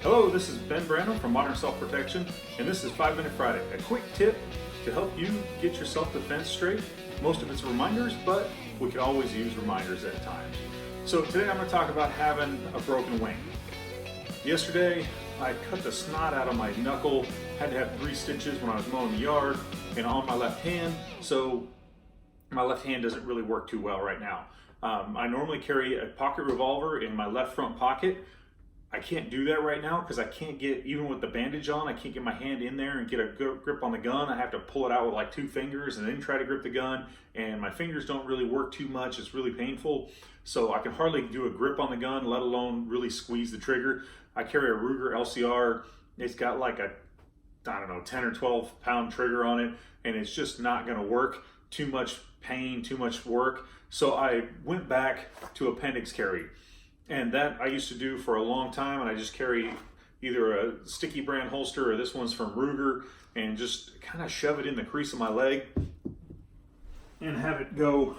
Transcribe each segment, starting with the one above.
Hello, this is Ben Branham from Modern Self-Protection, and this is 5 Minute Friday, a quick tip to help you get your self-defense straight. Most of it's reminders, but we can always use reminders at times. So today I'm going to talk about having a broken wing. Yesterday, I cut the snot out of my knuckle, had to have 3 stitches when I was mowing the yard, and on my left hand, so my left hand doesn't really work too well right now. I normally carry a pocket revolver in my left front pocket. I can't do that right now because I can't get, even with the bandage on, I can't get my hand in there and get a good grip on the gun. I have to pull it out with like 2 fingers and then try to grip the gun, and my fingers don't really work too much. It's really painful. So I can hardly do a grip on the gun, let alone really squeeze the trigger. I carry a Ruger LCR. It's got like a, I don't know, 10 or 12 pound trigger on it, and it's just not gonna work. Too much pain, too much work. So I went back to appendix carry. And that I used to do for a long time, and I just carry either a sticky brand holster or this one's from Ruger, and just kind of shove it in the crease of my leg and have it go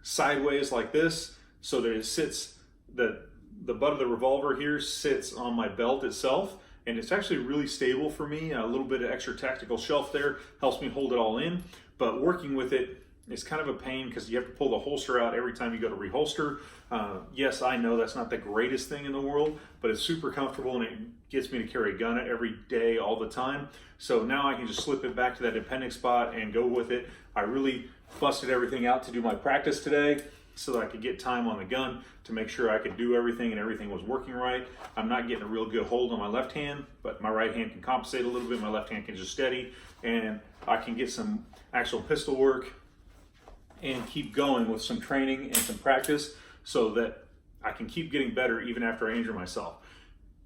sideways like this, so that it sits, the butt of the revolver here sits on my belt itself, and it's actually really stable for me. A little bit of extra tactical shelf there helps me hold it all in, but working with it is kind of a pain because you have to pull the holster out every time you go to reholster. Yes, I know that's not the greatest thing in the world, but it's super comfortable and it gets me to carry a gun every day, all the time. So now I can just slip it back to that appendix spot and go with it. I really busted everything out to do my practice today so that I could get time on the gun to make sure I could do everything and everything was working right. I'm not getting a real good hold on my left hand, but my right hand can compensate a little bit. My left hand can just steady, and I can get some actual pistol work and keep going with some training and some practice so that I can keep getting better even after I injure myself.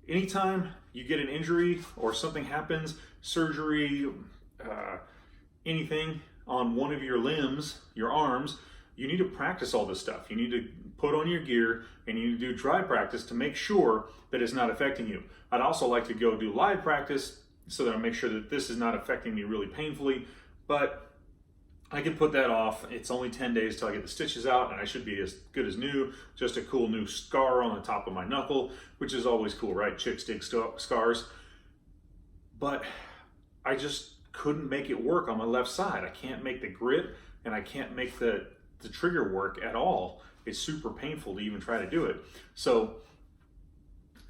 Anytime you get an injury or something happens, surgery, anything on one of your limbs, your arms, you need to practice all this stuff. You need to put on your gear and you need to do dry practice to make sure that it's not affecting you. I'd also like to go do live practice so that I make sure that this is not affecting me really painfully, but I can put that off. It's only 10 days till I get the stitches out, and I should be as good as new. Just a cool new scar on the top of my knuckle, which is always cool, right? Chicks dig scars. But I just couldn't make it work on my left side. I can't make the grip, and I can't make the trigger work at all. It's super painful to even try to do it. So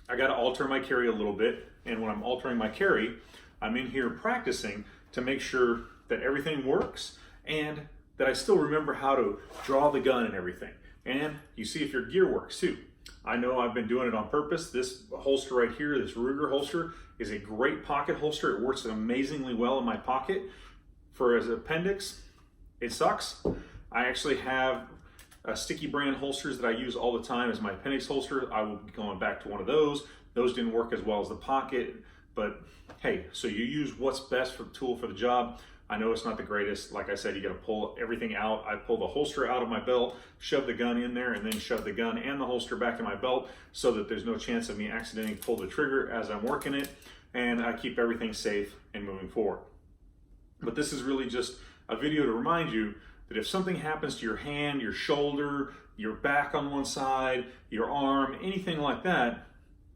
I got to alter my carry a little bit, and when I'm altering my carry, I'm in here practicing to make sure that everything works and that I still remember how to draw the gun and everything. And you see if your gear works too. I know I've been doing it on purpose. This holster right here, this Ruger holster, is a great pocket holster. It works amazingly well in my pocket. For as an appendix, it sucks. I actually have sticky brand holsters that I use all the time as my appendix holster. I will be going back to one of those. Those didn't work as well as the pocket, but hey, so you use what's best for the tool for the job. I know it's not the greatest. Like I said, you got to pull everything out. I pull the holster out of my belt, shove the gun in there, and then shove the gun and the holster back in my belt so that there's no chance of me accidentally pull the trigger as I'm working it, and I keep everything safe and moving forward. But this is really just a video to remind you that if something happens to your hand, your shoulder, your back on one side, your arm, anything like that,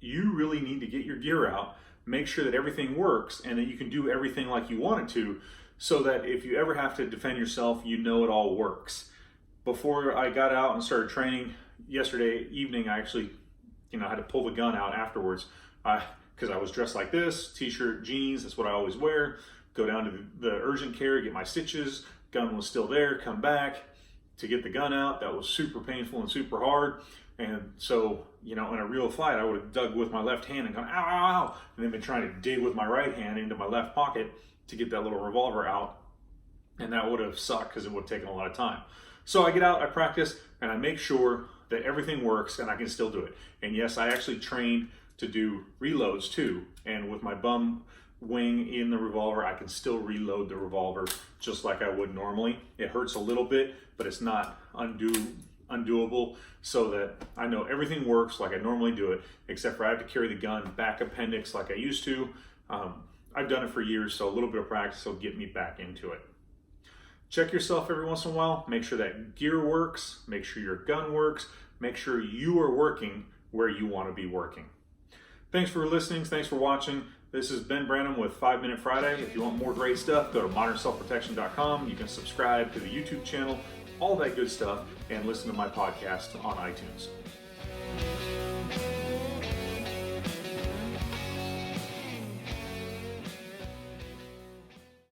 you really need to get your gear out, make sure that everything works, and that you can do everything like you want it to, so that if you ever have to defend yourself, you know it all works. Before I got out and started training yesterday evening, I actually, had to pull the gun out afterwards because I was dressed like this, t-shirt, jeans, that's what I always wear. Go down to the urgent care, get my stitches, gun was still there, come back to get the gun out. That was super painful and super hard. And so, in a real fight, I would have dug with my left hand and gone, ow, ow, ow, and then been trying to dig with my right hand into my left pocket to get that little revolver out, and that would have sucked because it would have taken a lot of time. So I get out, I practice, and I make sure that everything works and I can still do it. And yes, I actually trained to do reloads too, and with my bum wing in the revolver, I can still reload the revolver just like I would normally. It hurts a little bit, but it's not undoable, so that I know everything works like I normally do it, except for I have to carry the gun back appendix like I used to. I've done it for years, so a little bit of practice will get me back into it. Check yourself every once in a while. Make sure that gear works. Make sure your gun works. Make sure you are working where you want to be working. Thanks for listening. Thanks for watching. This is Ben Branham with 5 Minute Friday. If you want more great stuff, go to modernselfprotection.com. You can subscribe to the YouTube channel, all that good stuff, and listen to my podcast on iTunes.